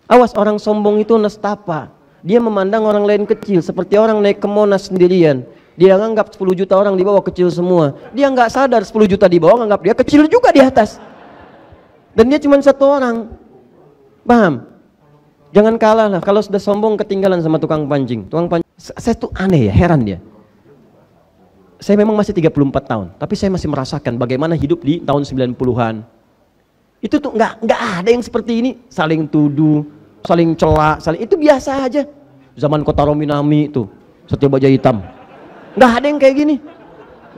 Awas, orang sombong itu nestapa. Dia memandang orang lain kecil, seperti orang naik ke Monas sendirian. Dia nganggap 10 juta orang di bawah kecil semua. Dia nggak sadar 10 juta di bawah nganggap dia kecil juga di atas. Dan dia cuma satu orang. Paham? Jangan kalah lah. Kalau sudah sombong ketinggalan sama tukang pancing. Tukang pancing. Saya tuh aneh ya, heran dia. Saya memang masih 34 tahun, tapi saya masih merasakan bagaimana hidup di tahun 90-an. Itu tuh nggak ada yang seperti ini, saling tuduh, saling celak, itu biasa aja. Zaman Kota Rominami itu, Satya Baja Hitam. Nggak ada yang kayak gini.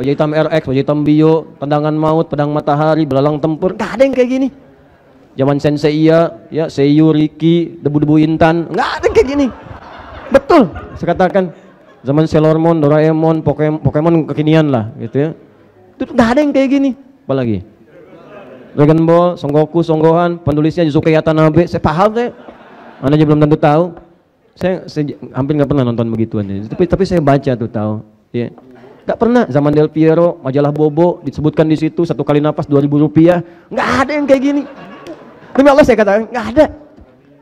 Baja Hitam RX, Baja Hitam Bio, Tendangan Maut, Pedang Matahari, Belalang Tempur, nggak ada yang kayak gini. Zaman Sensei ya, Seiyu, Riki, Debu-Debu Intan, nggak ada yang kayak gini. Betul, saya katakan. Zaman Sailor Moon, Doraemon, Pokemon kekinian lah, gitu ya. Itu nggak ada yang kayak gini. Apalagi Dragon Ball, Son Goku, Son Gohan, penulisnya Yusuke Watanabe. Saya paham saya. Anda aja belum tentu tahu. Saya hampir nggak pernah nonton begituan. Tapi saya baca tuh tahu. Ya. Nggak pernah. Zaman Del Piero, majalah Bobo disebutkan di situ 1 kali napas 2.000 rupiah. Nggak ada yang kayak gini. Demi Allah saya katakan nggak ada.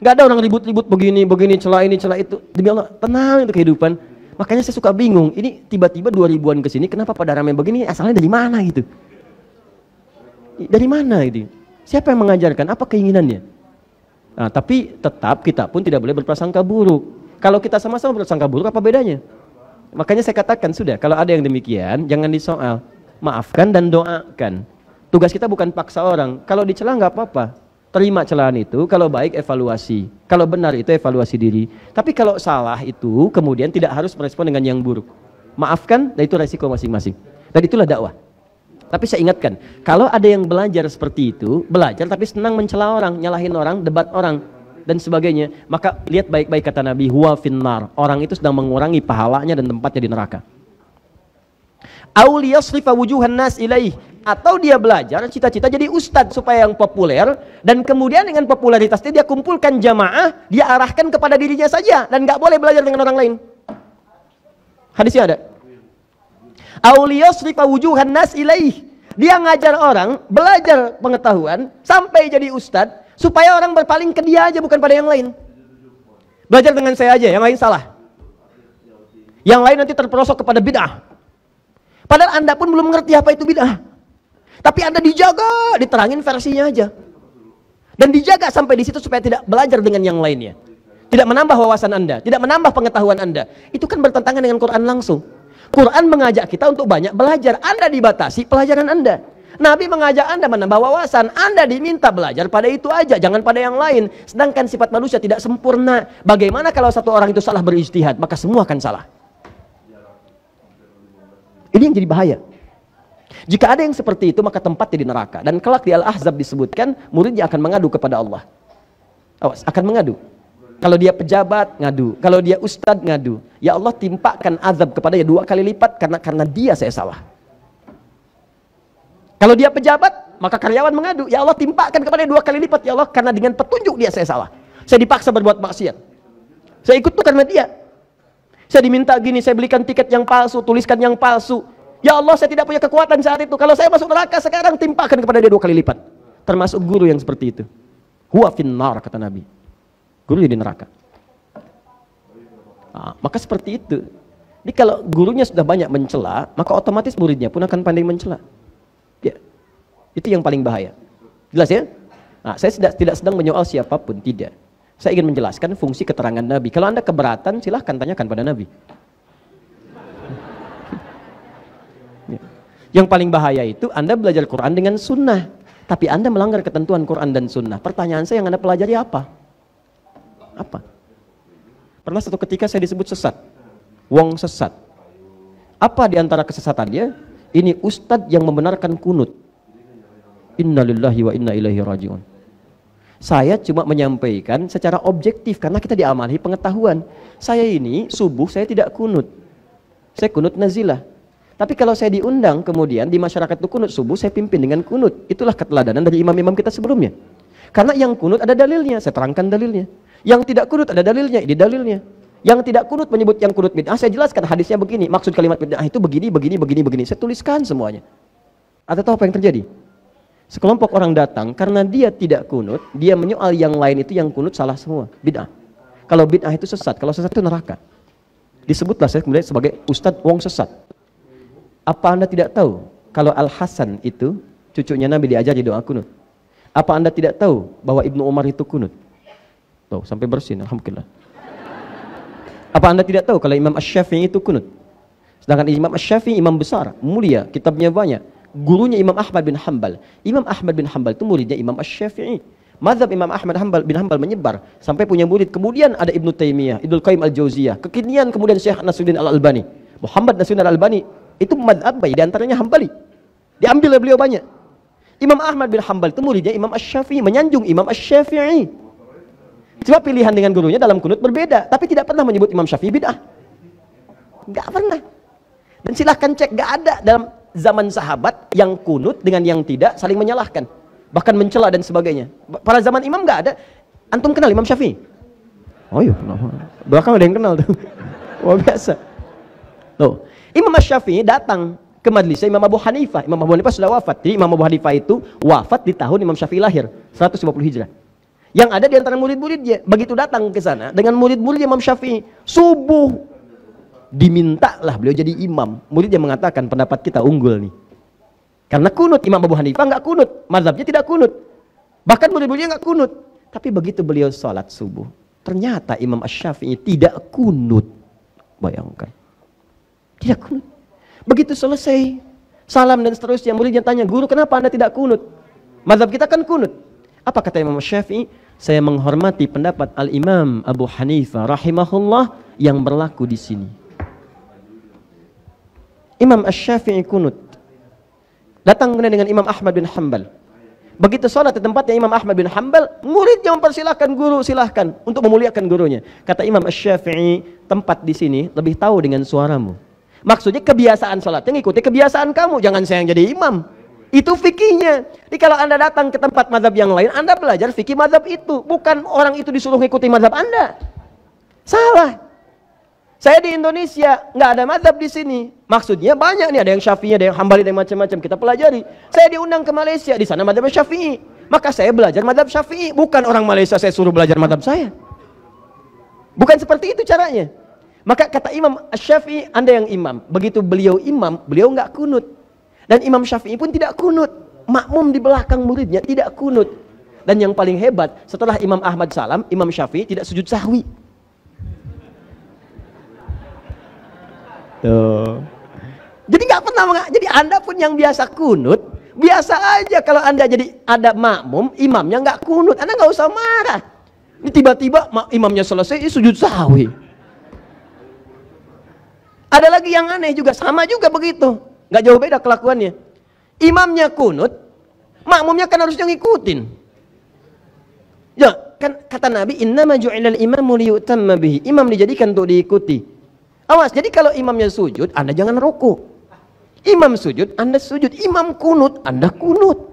Nggak ada orang ribut-ribut begini, celah ini, celah itu. Demi Allah, tenang itu kehidupan. Makanya saya suka bingung, ini tiba-tiba 2000-an ke sini, kenapa pada ramai begini, asalnya dari mana gitu? Dari mana gitu? Siapa yang mengajarkan? Apa keinginannya? Nah, tapi tetap kita pun tidak boleh berprasangka buruk. Kalau kita sama-sama berprasangka buruk, apa bedanya? Makanya saya katakan, sudah, kalau ada yang demikian, jangan disoal. Maafkan dan doakan. Tugas kita bukan paksa orang. Kalau dicela nggak apa-apa. Terima celaan itu, kalau baik evaluasi, kalau benar itu evaluasi diri. Tapi kalau salah itu kemudian tidak harus merespon dengan yang buruk. Maafkan, dan itu resiko masing-masing. Dan itulah dakwah. Tapi saya ingatkan, kalau ada yang belajar seperti itu, belajar tapi senang mencela orang, nyalahin orang, debat orang, dan sebagainya, maka lihat baik-baik kata Nabi, huwa finnar. Orang itu sedang mengurangi pahalanya dan tempatnya di neraka. Auliyasrifa wujuhan nas ilaih, atau dia belajar cita-cita jadi ustadz supaya yang populer, dan kemudian dengan popularitasnya dia kumpulkan jamaah, dia arahkan kepada dirinya saja dan nggak boleh belajar dengan orang lain. Hadisnya ada. Auliyasrifa wujuhan nas ilaih, dia ngajar orang belajar pengetahuan sampai jadi ustadz supaya orang berpaling ke dia aja, bukan pada yang lain. Belajar dengan saya aja, yang lain salah, yang lain nanti terperosok kepada bid'ah. Padahal Anda pun belum mengerti apa itu bid'ah. Tapi Anda dijaga, diterangin versinya aja. Dan dijaga sampai di situ supaya tidak belajar dengan yang lainnya. Tidak menambah wawasan Anda, tidak menambah pengetahuan Anda. Itu kan bertentangan dengan Quran langsung. Quran mengajak kita untuk banyak belajar. Anda dibatasi pelajaran Anda. Nabi mengajak Anda menambah wawasan. Anda diminta belajar pada itu aja, jangan pada yang lain. Sedangkan sifat manusia tidak sempurna. Bagaimana kalau satu orang itu salah berijtihad, maka semua akan salah. Ini yang jadi bahaya. Jika ada yang seperti itu, maka tempatnya di neraka. Dan kelak di Al-Ahzab disebutkan, muridnya akan mengadu kepada Allah. Awas, akan mengadu. Kalau dia pejabat, ngadu. Kalau dia ustadz, ngadu. Ya Allah, timpakan azab kepada dia 2 kali lipat karena dia saya salah. Kalau dia pejabat, maka karyawan mengadu. Ya Allah, timpakan kepada dia 2 kali lipat. Ya Allah, karena dengan petunjuk dia saya salah. Saya dipaksa berbuat maksiat. Saya ikut tuh karena dia. Saya diminta gini, saya belikan tiket yang palsu, tuliskan yang palsu. Ya Allah, saya tidak punya kekuatan saat itu. Kalau saya masuk neraka sekarang, timpakan kepada dia 2 kali lipat. Termasuk guru yang seperti itu. Huwa finnar, kata Nabi. Guru di neraka. Nah, maka seperti itu. Jadi kalau gurunya sudah banyak mencela, maka otomatis muridnya pun akan pandai mencela. Ya. Itu yang paling bahaya. Jelas ya? Nah, saya tidak sedang menyoal siapapun, tidak. Saya ingin menjelaskan fungsi keterangan Nabi. Kalau Anda keberatan, silahkan tanyakan pada Nabi. Yang paling bahaya itu Anda belajar Quran dengan sunnah, tapi Anda melanggar ketentuan Quran dan sunnah. Pertanyaan saya, yang Anda pelajari apa? Apa? Pernah satu ketika saya disebut sesat. Wong sesat. Apa di antara kesesatannya? Ini ustadz yang membenarkan kunut. Innalillahi wa inna ilaihi raji'un. Saya cuma menyampaikan secara objektif karena kita diamali pengetahuan. Saya ini subuh saya tidak kunut. Saya kunut nazilah. Tapi kalau saya diundang kemudian di masyarakat itu kunut subuh, saya pimpin dengan kunut. Itulah keteladanan dari imam-imam kita sebelumnya. Karena yang kunut ada dalilnya, saya terangkan dalilnya. Yang tidak kunut ada dalilnya, ini dalilnya. Yang tidak kunut menyebut yang kunut bid'ah, saya jelaskan hadisnya begini. Maksud kalimat bid'ah itu begini, begini, begini, begini. Saya tuliskan semuanya. Atau tahu apa yang terjadi? Sekelompok orang datang karena dia tidak kunut, dia menyoal yang lain itu yang kunut salah semua, bid'ah. Kalau bid'ah itu sesat, kalau sesat itu neraka. Disebutlah saya kemudian sebagai Ustadz Wong sesat. Apa Anda tidak tahu kalau Al-Hasan itu cucunya Nabi diajari doa kunut? Apa Anda tidak tahu bahwa Ibnu Umar itu kunut? Tuh, sampai bersin, alhamdulillah. Apa Anda tidak tahu kalau Imam Asy-Syafi'i itu kunut? Sedangkan Imam Asy-Syafi'i imam besar, mulia, kitabnya banyak. Gurunya Imam Ahmad bin Hanbal. Imam Ahmad bin Hanbal itu muridnya Imam Asy-Syafi'i. Mazhab Imam Ahmad bin Hanbal menyebar sampai punya murid. Kemudian ada Ibnu Taimiyah, Ibnu Qayyim Al-Jauziyah. Kekinian kemudian Syekh Nasruddin Al-Albani. Muhammad Nasruddin Al-Albani itu mazhab baik, di antaranya Hambali. Diambil oleh beliau banyak. Imam Ahmad bin Hanbal itu muridnya Imam Asy-Syafi'i, menyanjung Imam Asy-Syafi'i. Cuma pilihan dengan gurunya dalam kunut berbeda, tapi tidak pernah menyebut Imam Syafi'i bid'ah. Enggak pernah. Dan silahkan cek, enggak ada dalam zaman sahabat yang kunut dengan yang tidak saling menyalahkan, bahkan mencela dan sebagainya. Pada zaman imam nggak ada. Antum kenal Imam Syafi'i? Oh iya, belakang ada yang kenal tuh. Wah biasa. Loh, Imam Syafi'i datang ke majelisnya Imam Abu Hanifah. Imam Abu Hanifah sudah wafat. Jadi Imam Abu Hanifah itu wafat di tahun Imam Syafi'i lahir, 150 Hijrah. Yang ada di antara murid-muridnya, begitu datang ke sana dengan murid-murid Imam Syafi'i, subuh dimintalah beliau jadi imam. Murid yang mengatakan pendapat kita unggul nih, karena kunut. Imam Abu Hanifah nggak kunut, mazhabnya tidak kunut, bahkan murid-muridnya nggak kunut. Tapi begitu beliau sholat subuh, ternyata Imam Asy-Syafi'i tidak kunut. Bayangkan, tidak kunut. Begitu selesai salam dan seterusnya, muridnya tanya, guru kenapa anda tidak kunut? Mazhab kita kan kunut. Apa kata Imam Asy-Syafi'i? Saya menghormati pendapat Al-Imam Abu Hanifah rahimahullah yang berlaku di sini. Imam Asy-Syafi'i kunut. Datang kemudian dengan Imam Ahmad bin Hanbal. Begitu sholat di tempatnya Imam Ahmad bin Hanbal, muridnya mempersilahkan guru, silahkan untuk memuliakan gurunya. Kata Imam Asy-Syafi'i, tempat di sini lebih tahu dengan suaramu. Maksudnya kebiasaan sholatnya ngikuti kebiasaan kamu, jangan saya yang jadi imam. Itu fikihnya. Jadi kalau anda datang ke tempat mazhab yang lain, anda belajar fikih mazhab itu, bukan orang itu disuruh ngikuti mazhab anda. Salah. Saya di Indonesia nggak ada mazhab di sini. Maksudnya banyak nih, ada yang Syafi'i, ada yang Hambali, ada yang macam-macam. Kita pelajari. Saya diundang ke Malaysia, di sana mazhab Syafi'i. Maka saya belajar mazhab Syafi'i. Bukan orang Malaysia saya suruh belajar mazhab saya. Bukan seperti itu caranya. Maka kata Imam Syafi'i, anda yang imam. Begitu beliau imam, beliau nggak kunut. Dan Imam Syafi'i pun tidak kunut. Makmum di belakang muridnya tidak kunut. Dan yang paling hebat, setelah Imam Ahmad salam, Imam Syafi'i tidak sujud sahwi. Tuh. Jadi nggak pernah, jadi anda pun yang biasa kunut, biasa aja kalau anda jadi ada makmum, imamnya nggak kunut, anda nggak usah marah. Ini tiba-tiba imamnya selesai, sujud sahwi. Ada lagi yang aneh juga, sama juga begitu, nggak jauh beda kelakuannya. Imamnya kunut, makmumnya kan harusnya ngikutin. Ya kan kata Nabi, innama ju'ilal imamu liyutamma bihi. Imam dijadikan untuk diikuti. Awas, jadi kalau imamnya sujud, anda jangan ruku. Imam sujud, anda sujud. Imam kunut, anda kunut.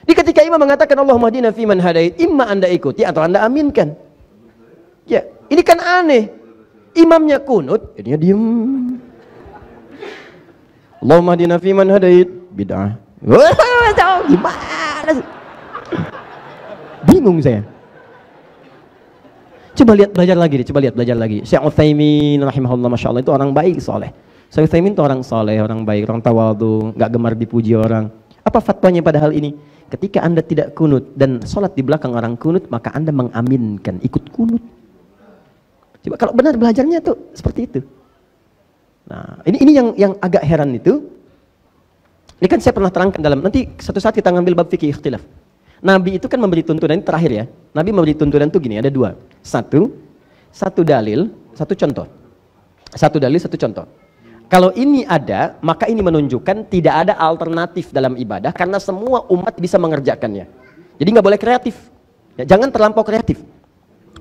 Di ketika imam mengatakan Allahumma hdina fiman hadait, imma anda ikuti atau anda aminkan. Ya, ini kan aneh. Imamnya kunut, jadinya diem. Allahumma hdina fiman hadait, bid'ah. Gimana sih? Bingung saya. Coba lihat, belajar lagi deh, coba lihat, belajar lagi. Syekh Utsaimin rahimahullah, masya Allah, itu orang baik, soleh. Syekh Utsaimin itu orang soleh, orang baik, orang tawadhu, nggak gemar dipuji orang. Apa fatwanya pada hal ini? Ketika anda tidak kunut dan sholat di belakang orang kunut, maka anda mengaminkan, ikut kunut. Coba kalau benar belajarnya tuh seperti itu. Nah, ini yang agak heran itu. Ini kan saya pernah terangkan dalam, nanti satu saat kita ngambil bab fikih ikhtilaf. Nabi itu kan memberi tuntunan, ini terakhir ya. Nabi memberi tuntunan itu gini, ada dua. Satu dalil, satu contoh. Satu dalil, satu contoh. Kalau ini ada, maka ini menunjukkan tidak ada alternatif dalam ibadah karena semua umat bisa mengerjakannya. Jadi nggak boleh kreatif. Ya, jangan terlampau kreatif.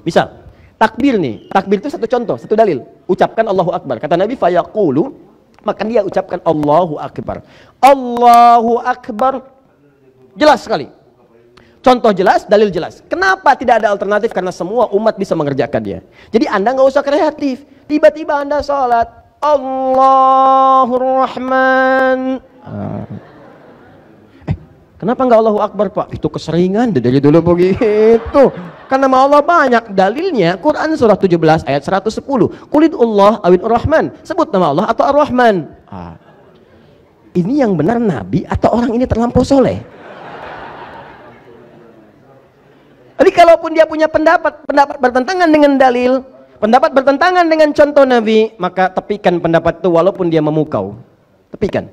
Misal, takbir nih. Takbir itu satu contoh, satu dalil. Ucapkan Allahu Akbar. Kata Nabi, fayaqulu, maka dia ucapkan Allahu Akbar. Allahu Akbar. Jelas sekali. Contoh jelas, dalil jelas. Kenapa tidak ada alternatif? Karena semua umat bisa mengerjakannya. Jadi anda nggak usah kreatif. Tiba-tiba anda sholat, Allahur Rahman. Kenapa nggak Allahu Akbar, Pak? Itu keseringan dari dulu begitu. Karena nama Allah banyak. Dalilnya Quran surah 17 ayat 110. Qulidullah awin Ar-Rahman. Sebut nama Allah atau Ar-Rahman. Ini yang benar Nabi atau orang ini terlampau soleh? Jadi kalaupun dia punya pendapat bertentangan dengan dalil, pendapat bertentangan dengan contoh Nabi, maka tepikan pendapat itu walaupun dia memukau. Tepikan.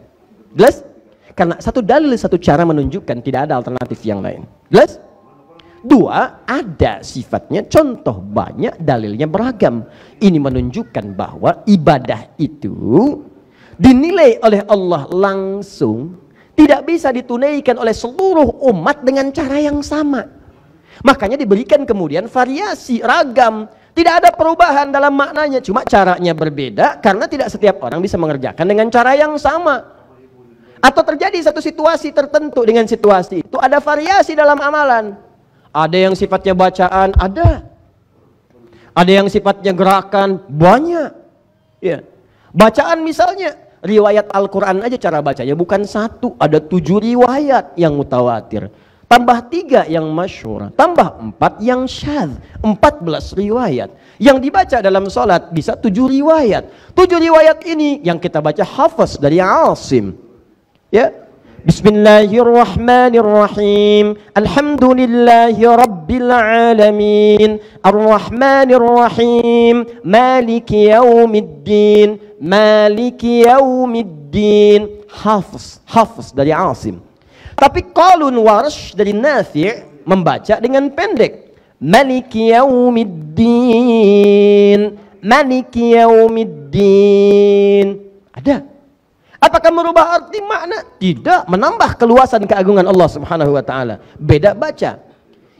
Jelas? Karena satu dalil, satu cara menunjukkan, tidak ada alternatif yang lain. Jelas? Dua, ada sifatnya contoh, banyak dalilnya beragam. Ini menunjukkan bahwa ibadah itu dinilai oleh Allah langsung, tidak bisa ditunaikan oleh seluruh umat dengan cara yang sama. Makanya diberikan kemudian variasi, ragam. Tidak ada perubahan dalam maknanya, cuma caranya berbeda karena tidak setiap orang bisa mengerjakan dengan cara yang sama. Atau terjadi satu situasi tertentu, dengan situasi itu ada variasi dalam amalan. Ada yang sifatnya bacaan, ada. Ada yang sifatnya gerakan, banyak. Ya. Bacaan misalnya, riwayat Al-Quran aja cara bacanya bukan satu, ada 7 riwayat yang mutawatir. Tambah 3 yang masyhur, tambah 4 yang syadz, 14 riwayat. Yang dibaca dalam sholat bisa 7 riwayat. 7 riwayat ini yang kita baca hafaz dari Asim. Ya. Bismillahirrahmanirrahim. Alhamdulillahi rabbil alamin. Arrahmanirrahim. Maliki yaumiddin. Maliki yaumiddin. Hafaz dari Asim. Tapi qalun Warsh dari Nafi' membaca dengan pendek. Maliki yaumiddin. Maliki yaumiddin. Ada. Apakah merubah arti makna? Tidak, menambah keluasan keagungan Allah Subhanahu wa taala. Beda baca.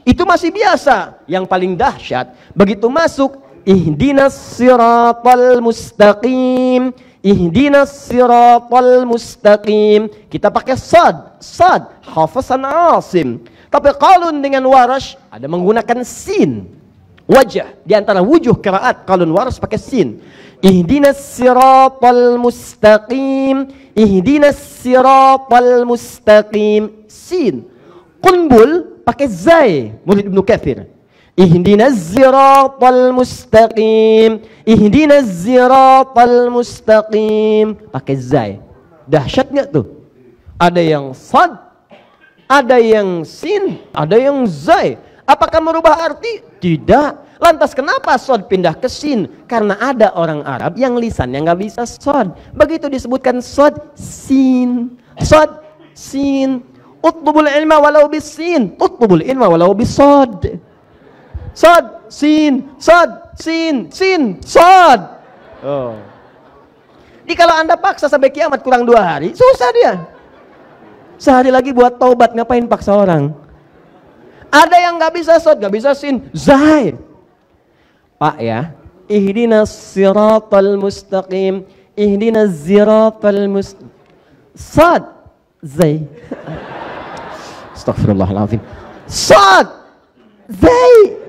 Itu masih biasa. Yang paling dahsyat begitu masuk ihdinas siratal mustaqim. Ihdinas siratal mustaqim. Kita pakai sad, hafazan Asim. Tapi qalun dengan Warsh ada menggunakan sin. Wajah di antara wujuh qiraat qalun Warsh pakai sin. Ihdinas siratal mustaqim. Ihdinas siratal mustaqim. Sin. Qunbul pakai zai, murid Ibnu Katsir. Ihdinas siratal mustaqim. Ihdinas siratal mustaqim. Pakai zai. Dahsyat nggak tuh? Ada yang sad, ada yang sin, ada yang zai. Apakah merubah arti? Tidak. Lantas kenapa sad pindah ke sin? Karena ada orang Arab yang lisannya nggak bisa sad. Begitu disebutkan sad, sin. Sad, sin. Utlubul ilma walau bisin. Utlubul ilma walau bisad. Sad, sin, sad. Oh. Jadi kalau Anda paksa sampai kiamat kurang 2 hari, susah dia. Sehari lagi buat taubat, ngapain paksa orang? Ada yang nggak bisa sad, nggak bisa sin, zai. Pak ya, ihdinas siratal mustaqim, ihdinas siratal mustaqim. Sad, zai. Astagfirullahaladzim. Sad, zai.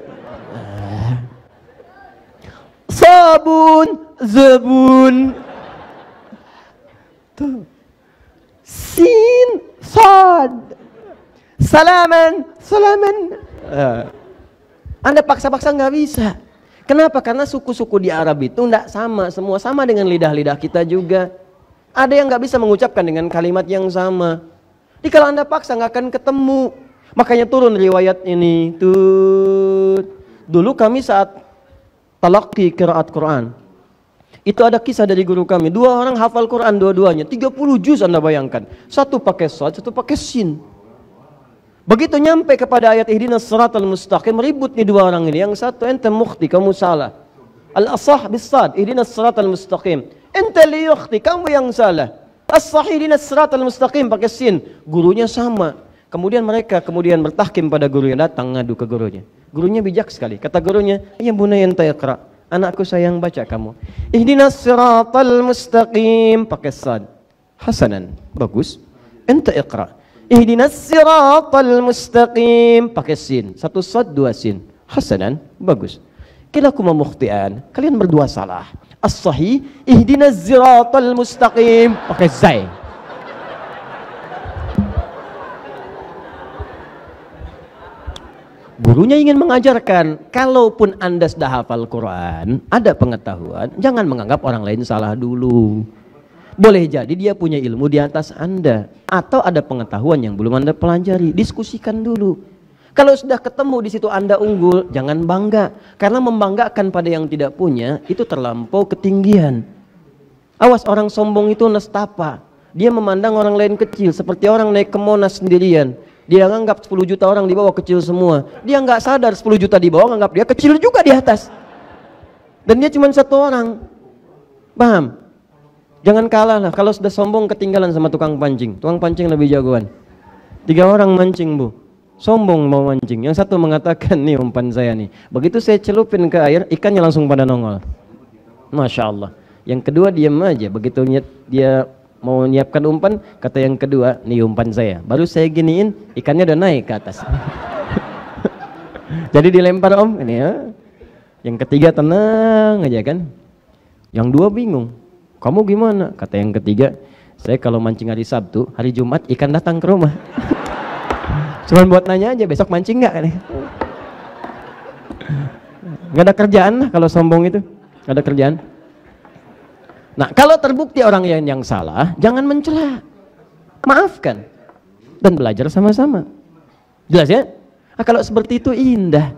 Sabun, zabun. Tuh. Sin, sad. Salaman, salaman. Anda paksa-paksa nggak bisa. Kenapa? Karena suku-suku di Arab itu nggak sama. Semua sama dengan lidah-lidah kita juga. Ada yang nggak bisa mengucapkan dengan kalimat yang sama. Jadi kalau Anda paksa nggak akan ketemu. Makanya turun riwayat ini. Tuh. Dulu kami saat talaqi qiraat Quran, itu ada kisah dari guru kami. 2 orang hafal Quran dua-duanya, 30 juz Anda bayangkan. Satu pakai sad, satu pakai sin. Begitu nyampe kepada ayat ihdinas siratal mustaqim, ribut nih 2 orang ini. Yang satu, ente mukhti, kamu salah. Al-asah bis-sad, ihdinas siratal mustaqim. Ente li yukhti, kamu yang salah. As-sahih ihdinas siratal mustaqim, pakai sin. Gurunya sama. Kemudian mereka bertahkim pada gurunya, datang ngadu ke gurunya. Gurunya bijak sekali. Kata gurunya, "Ya bunayya anta iqra." Anakku sayang, baca kamu. Ihdinas siratal mustaqim, pakai sad. Hasanan, bagus. Anta iqra. Ihdinas siratal mustaqim, pakai sin. 1 sad 2 sin. Hasanan, bagus. Kilakuma mukhtian, kalian berdua salah. As-sahih ihdinas siratal mustaqim, pakai zai. Gurunya ingin mengajarkan, kalaupun Anda sudah hafal Quran, ada pengetahuan, jangan menganggap orang lain salah dulu. Boleh jadi dia punya ilmu di atas Anda, atau ada pengetahuan yang belum Anda pelajari, diskusikan dulu. Kalau sudah ketemu di situ Anda unggul, jangan bangga, karena membanggakan pada yang tidak punya itu terlampau ketinggian. Awas, orang sombong itu nestapa. Dia memandang orang lain kecil, seperti orang naik ke Monas sendirian. Dia nganggap 10 juta orang di bawah kecil semua. Dia nggak sadar 10 juta di bawah nganggap dia kecil juga di atas. Dan dia cuma satu orang. Paham? Jangan kalah lah. Kalau sudah sombong ketinggalan sama tukang pancing. Tukang pancing lebih jagoan. 3 orang mancing, Bu. Sombong mau mancing. Yang satu mengatakan, nih umpan saya nih. Begitu saya celupin ke air, ikannya langsung pada nongol. Masya Allah. Yang kedua diam aja. Begitu dia mau nyiapkan umpan, kata yang kedua, nih umpan saya. Baru saya giniin, ikannya udah naik ke atas. Jadi dilempar om, ini ya. Yang ketiga tenang aja kan. Yang dua bingung. Kamu gimana? Kata yang ketiga, saya kalau mancing hari Sabtu, hari Jumat ikan datang ke rumah. Cuman buat nanya aja, besok mancing nggak? Nggak ada kerjaan lah kalau sombong itu, nggak ada kerjaan. Nah, kalau terbukti orang yang salah, jangan mencela, maafkan dan belajar sama-sama. Jelas ya? Nah, kalau seperti itu indah.